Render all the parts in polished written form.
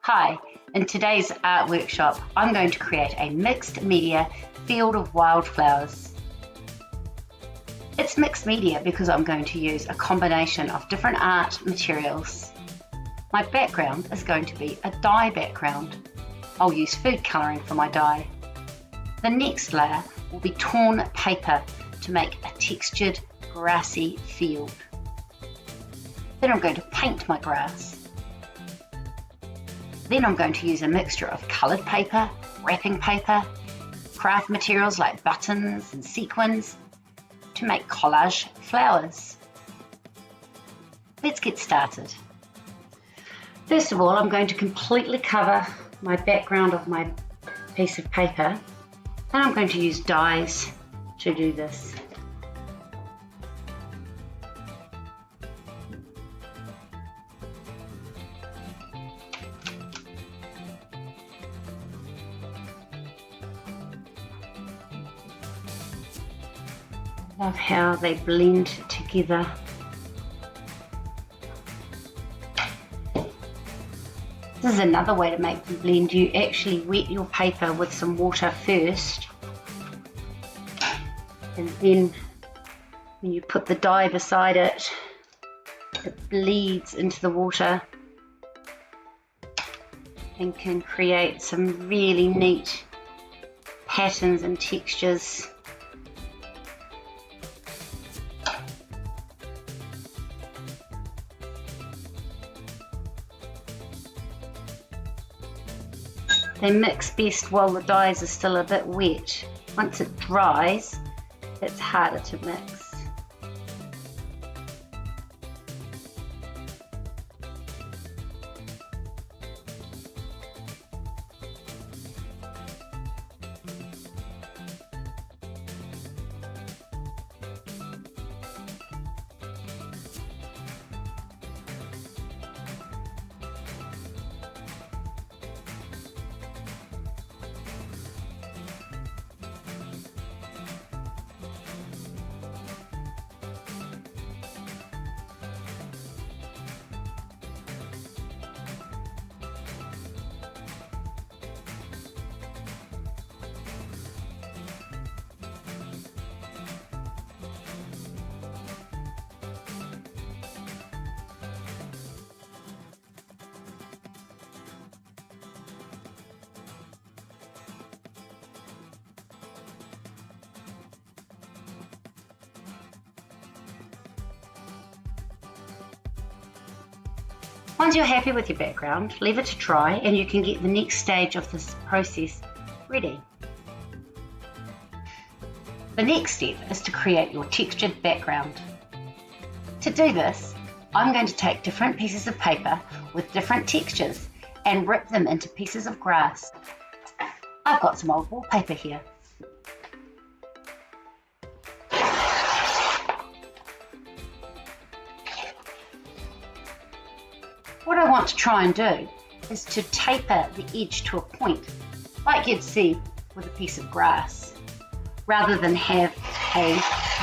Hi, in today's art workshop, I'm going to create a mixed media field of wildflowers. It's mixed media because I'm going to use a combination of different art materials. My background is going to be a dye background. I'll use food colouring for my dye. The next layer will be torn paper to make a textured grassy field. Then I'm going to paint my grass. Then I'm going to use a mixture of coloured paper, wrapping paper, craft materials like buttons and sequins to make collage flowers. Let's get started. First of all, I'm going to completely cover my background of my piece of paper, and I'm going to use dyes to do this. Love how they blend together. This is another way to make them blend. You actually wet your paper with some water first, and then when you put the dye beside it, it bleeds into the water and can create some really neat patterns and textures. They mix best while the dyes are still a bit wet. Once it dries, it's harder to mix. Once you're happy with your background, leave it to dry and you can get the next stage of this process ready. The next step is to create your textured background. To do this, I'm going to take different pieces of paper with different textures and rip them into pieces of grass. I've got some old wallpaper here. What I want to try and do is to taper the edge to a point, like you'd see with a piece of grass, rather than have a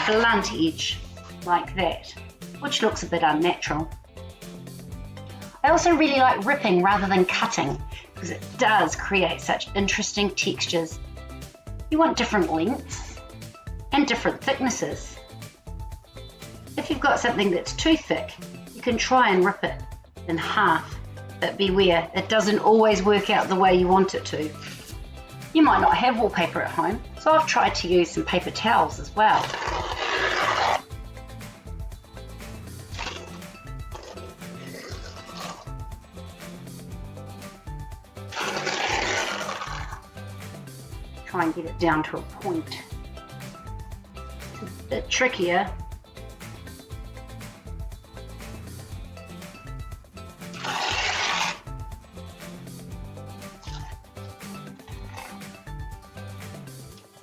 blunt edge like that, which looks a bit unnatural. I also really like ripping rather than cutting, because it does create such interesting textures. You want different lengths and different thicknesses. If you've got something that's too thick, you can try and rip it in half, but beware, it doesn't always work out the way you want it to. You might not have wallpaper at home, so I've tried to use some paper towels as well. Try and get it down to a point. It's a bit trickier.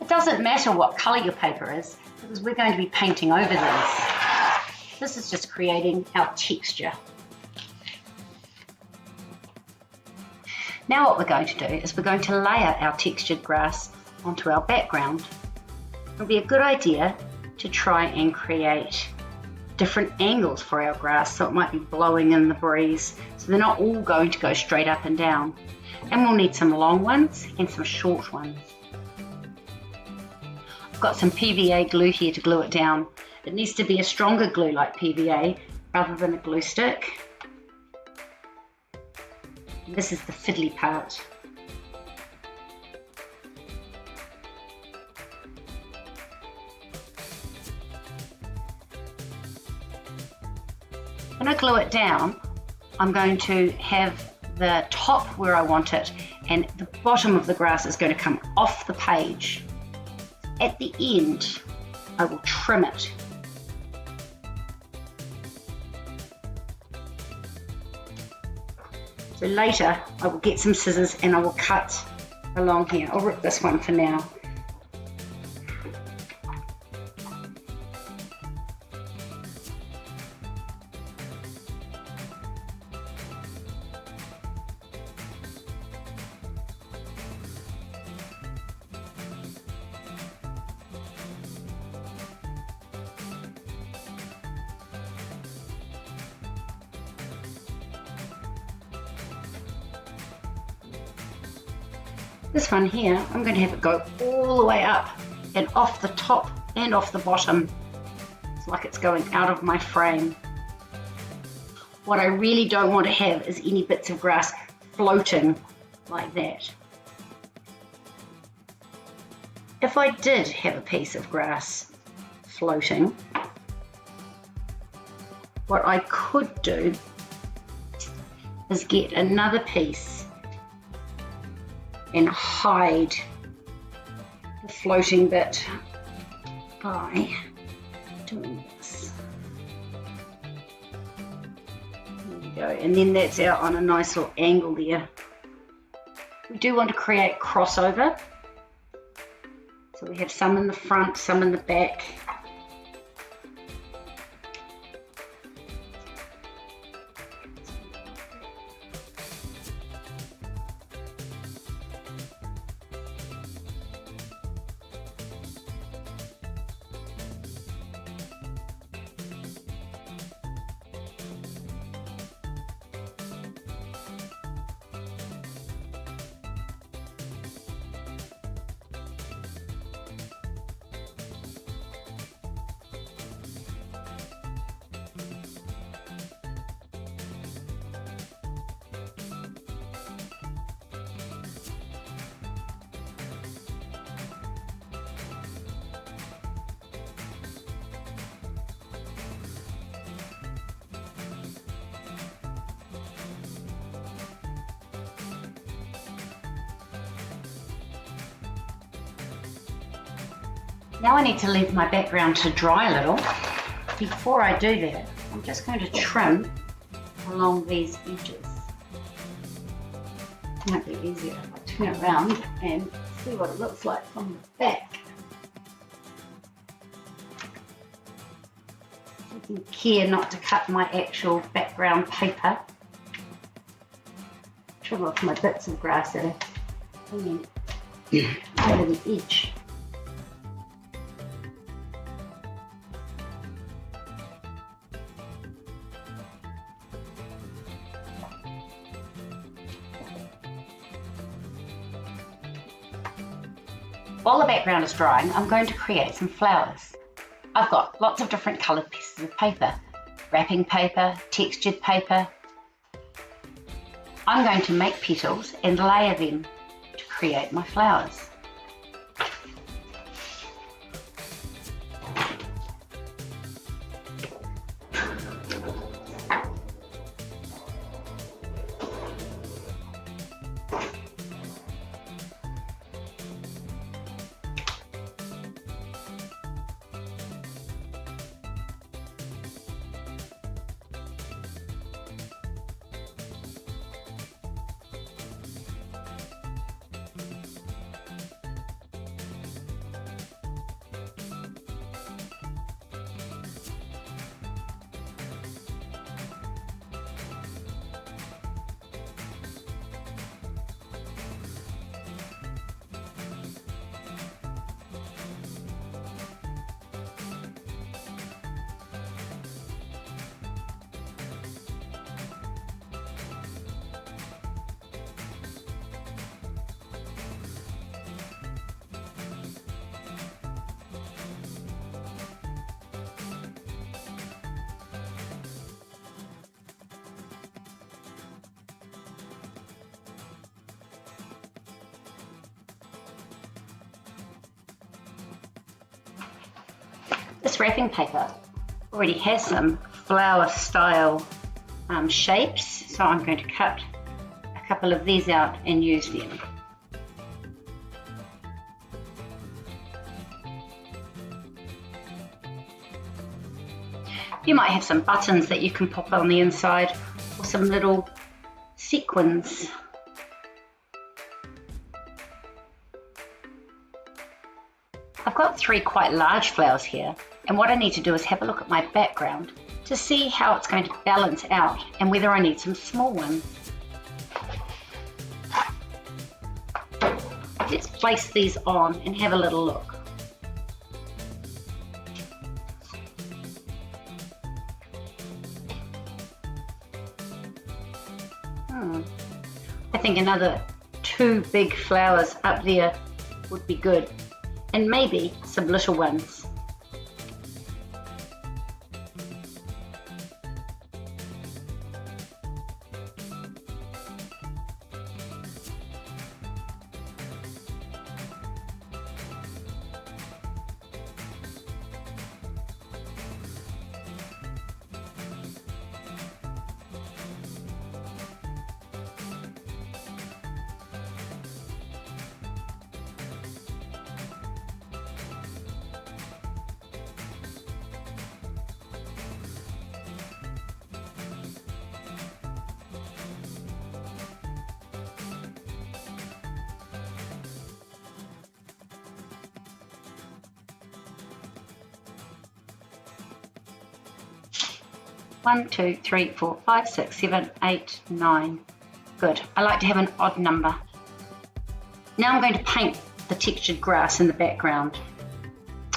It doesn't matter what colour your paper is, because we're going to be painting over these. This is just creating our texture. Now what we're going to do is we're going to layer our textured grass onto our background. It'll be a good idea to try and create different angles for our grass, so it might be blowing in the breeze, so they're not all going to go straight up and down. And we'll need some long ones and some short ones. I've got some PVA glue here to glue it down. It needs to be a stronger glue like PVA rather than a glue stick. And this is the fiddly part. When I glue it down, I'm going to have the top where I want it, and the bottom of the grass is going to come off the page. At the end, I will trim it. So later, I will get some scissors and I will cut along here. I'll rip this one for now. This one here, I'm going to have it go all the way up and off the top and off the bottom. It's like it's going out of my frame. What I really don't want to have is any bits of grass floating like that. If I did have a piece of grass floating, what I could do is get another piece and hide the floating bit by doing this. There we go, and then that's out on a nice little angle there. We do want to create crossover, so we have some in the front, some in the back. Now I need to leave my background to dry a little. Before I do that, I'm just going to trim along these edges. It might be easier if I turn it around and see what it looks like from the back. Taking care not to cut my actual background paper. Trim off my bits of grass that are hanging over the edge. While the background is drying, I'm going to create some flowers. I've got lots of different coloured pieces of paper, wrapping paper, textured paper. I'm going to make petals and layer them to create my flowers. this wrapping paper already has some flower style shapes, so I'm going to cut a couple of these out and use them. You might have some buttons that you can pop on the inside, or some little sequins. I've got 3 quite large flowers here, and what I need to do is have a look at my background to see how it's going to balance out and whether I need some small ones. Let's place these on and have a little look. I think another 2 big flowers up there would be good, and maybe some little ones. One, 2, 3, 4, 5, 6, 7, 8, 9. Good. I like to have an odd number. Now I'm going to paint the textured grass in the background.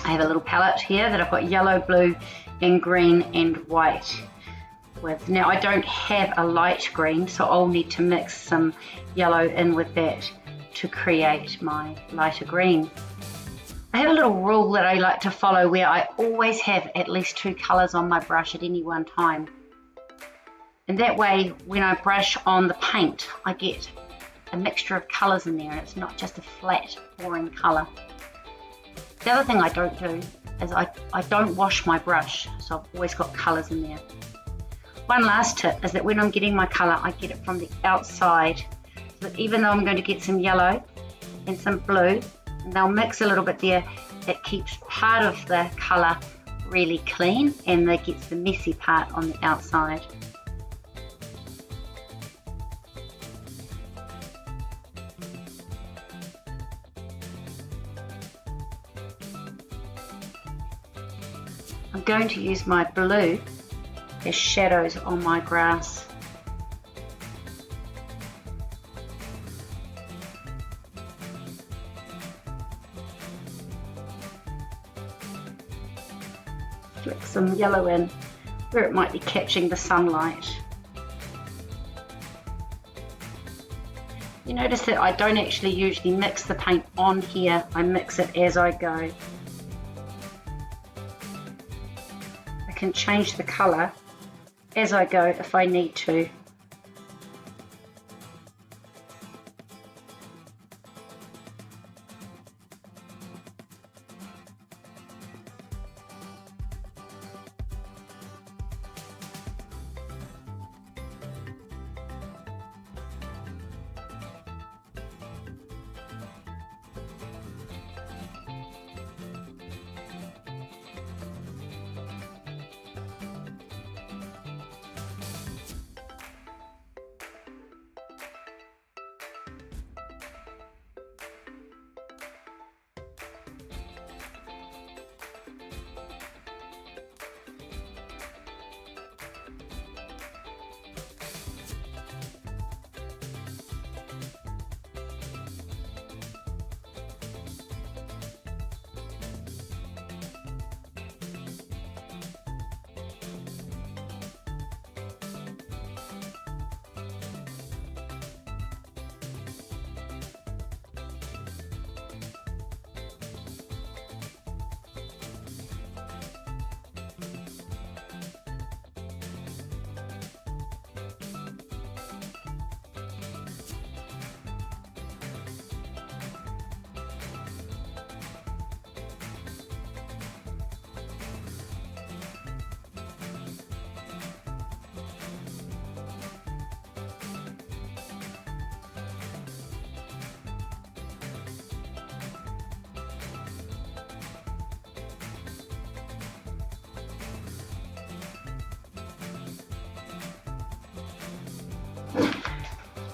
I have a little palette here that I've got yellow, blue, and green and white with. Now I don't have a light green, so I'll need to mix some yellow in with that to create my lighter green. I have a little rule that I like to follow where I always have at least 2 colours on my brush at any one time. And that way, when I brush on the paint, I get a mixture of colours in there and it's not just a flat, boring colour. The other thing I don't do is I don't wash my brush, so I've always got colours in there. One last tip is that when I'm getting my colour, I get it from the outside. So that even though I'm going to get some yellow and some blue, and they'll mix a little bit there, it keeps part of the colour really clean and that gets the messy part on the outside. I'm going to use my blue as shadows on my grass. Flick some yellow in where it might be catching the sunlight. You notice that I don't actually usually mix the paint on here, I mix it as I go. I can change the colour as I go if I need to.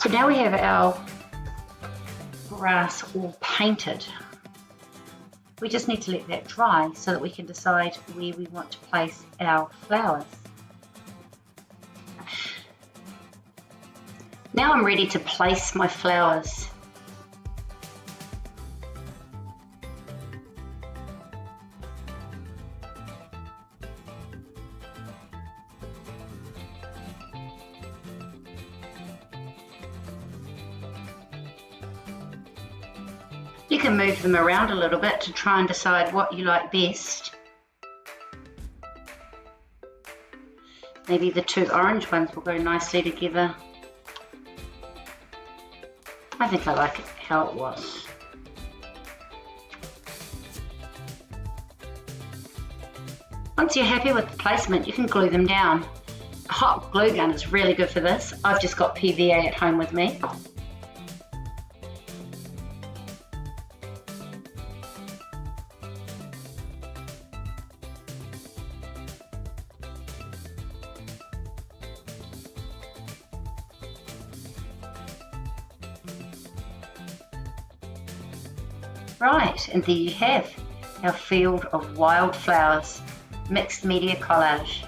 So now we have our grass all painted. We just need to let that dry so that we can decide where we want to place our flowers. Now I'm ready to place my flowers. You can move them around a little bit to try and decide what you like best. Maybe the two orange ones will go nicely together. I think I like it how it was. Once you're happy with the placement, you can glue them down. A hot glue gun is really good for this. I've just got PVA at home with me. Right, and there you have our field of wildflowers, mixed media collage.